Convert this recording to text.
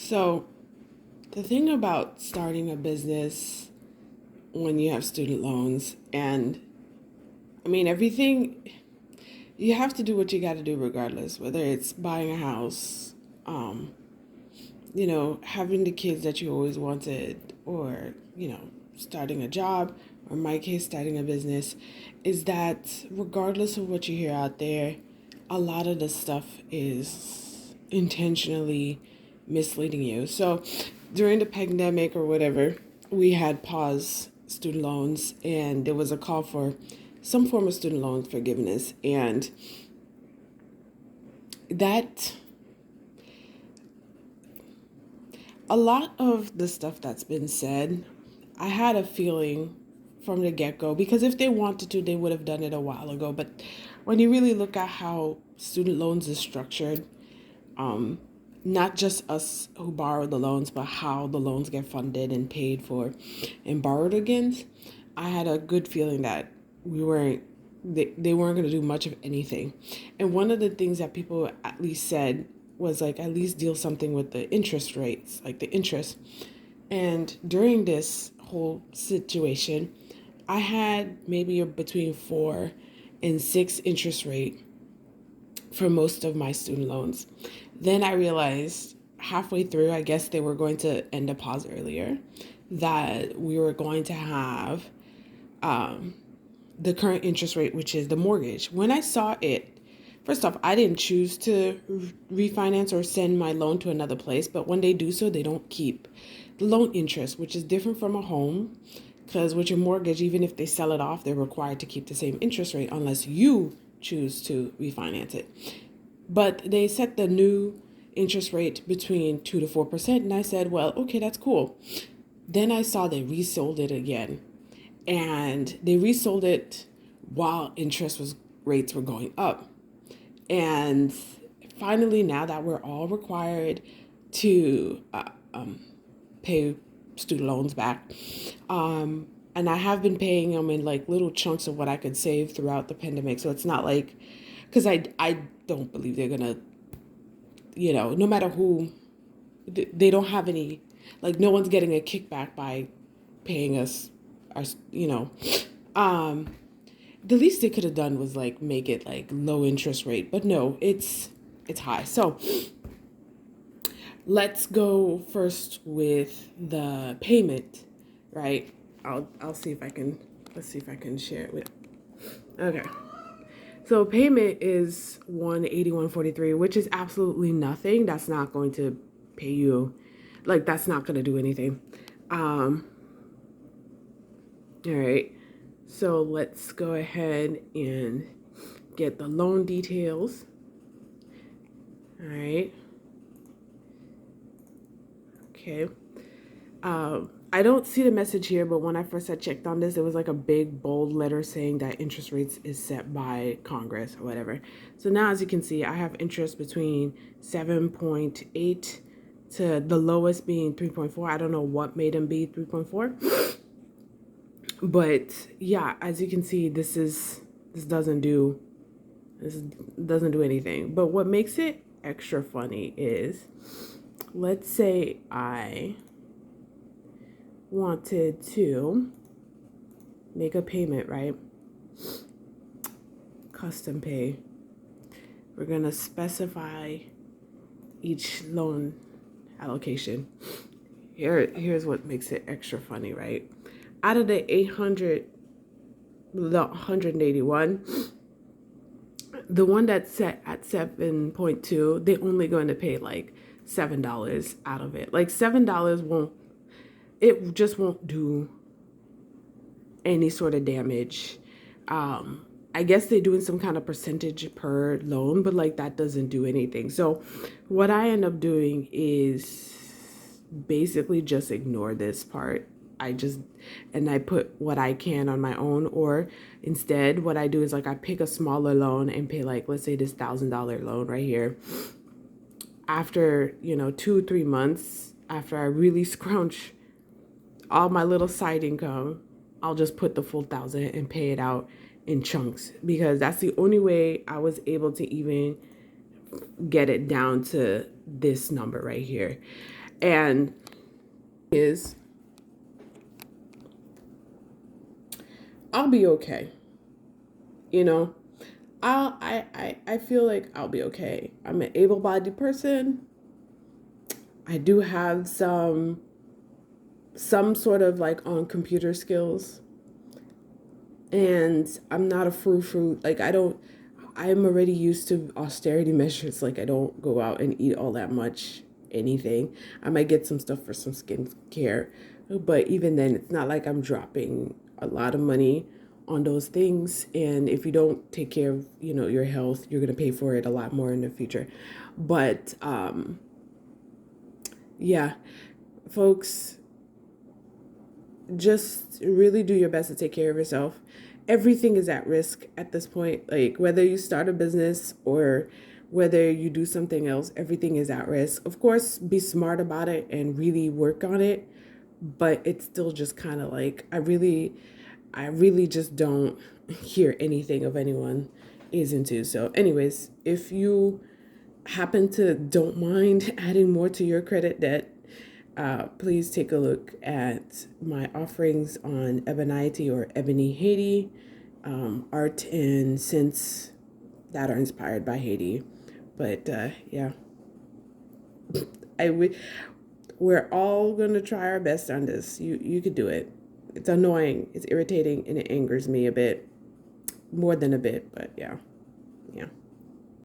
So, the thing about starting a business when you have student loans, and I mean, everything, you have to do what you got to do regardless, whether it's buying a house, um, having the kids that you always wanted, or, starting a job, or in my case, starting a business, is that regardless of what you hear out there, a lot of the stuff is intentionally misleading you. So during the pandemic or whatever, we had paused student loans and there was a call for some form of student loan forgiveness. And that a lot of the stuff that's been said, I had a feeling from the get go because if they wanted to, they would have done it a while ago. But when you really look at how student loans is structured, um, not just us who borrow the loans, but how the loans get funded and paid for and borrowed against, I had a good feeling that they weren't going to do much of anything. And one of the things that people at least said was like at least deal something with the interest rates, like the interest. And during this whole situation, I had maybe between 4 and 6 interest rate for most of my student loans. Then I realized halfway through, I guess they were going to end a pause earlier, that we were going to have um, the current interest rate, which is the mortgage. When I saw it, first off, I didn't choose to refinance or send my loan to another place, but when they do so, they don't keep the loan interest, which is different from a home. Because with your mortgage, even if they sell it off, they're required to keep the same interest rate unless you choose to refinance it. But they set the new interest rate between 2 to 4%. And I said, well, okay, that's cool. Then I saw they resold it again. And they resold it while rates were going up. And finally, now that we're all required to pay student loans back, and I have been paying them in like little chunks of what I could save throughout the pandemic. So it's not like, because I don't believe they're gonna, no matter who, they don't have any, like no one's getting a kickback by paying us, our, um, the least they could have done was like make it like low interest rate, but no, it's high. So let's go first with the payment, right? I'll see if I can, let's see if I can share it with. Okay. So payment is 181.43, which is absolutely nothing. That's not going to pay you, like that's not going to do anything. All right. So let's go ahead and get the loan details. All right. Okay. I don't see the message here, but when I first had checked on this, it was like a big bold letter saying that interest rates is set by Congress or whatever. So now, as you can see, I have interest between 7.8 to the lowest being 3.4. I don't know what made them be 3.4. But yeah, as you can see, this doesn't do anything. But what makes it extra funny is, let's say I wanted to make a payment, right? Custom pay. We're gonna specify each loan allocation. Here's what makes it extra funny, right? Out of the 181, the one that's set at 7.2, they're only going to pay like $7 out of it. Like $7 won't do any sort of damage. I guess they're doing some kind of percentage per loan, but like that doesn't do anything. So what I end up doing is basically just ignore this part. I put what I can on my own, or instead what I do is like I pick a smaller loan and pay like, let's say this $1,000 loan right here. After, 2-3 months, after I really scrunch all my little side income, I'll just put the full 1,000 and pay it out in chunks, because that's the only way I was able to even get it down to this number right here. And is I'll be okay. You know, I feel like I'll be okay. I'm an able-bodied person. I do have some sort of like on computer skills, and I'm not a fruit. Like I'm already used to austerity measures. Like I don't go out and eat all that much anything. I might get some stuff for some skincare, but even then, it's not like I'm dropping a lot of money on those things. And if you don't take care of, your health, you're gonna pay for it a lot more in the future. But yeah, folks, just really do your best to take care of yourself. Everything is at risk at this point. Like whether you start a business or whether you do something else, everything is at risk. Of course, be smart about it and really work on it, but it's still just kind of like I really just don't hear anything of anyone is into. So anyways, if you happen to don't mind adding more to your credit debt, please take a look at my offerings on Ebonite or Ebony Haiti, art and scents that are inspired by Haiti. But yeah, we're all gonna try our best on this. You could do it. It's annoying, it's irritating, and it angers me a bit, more than a bit. But yeah.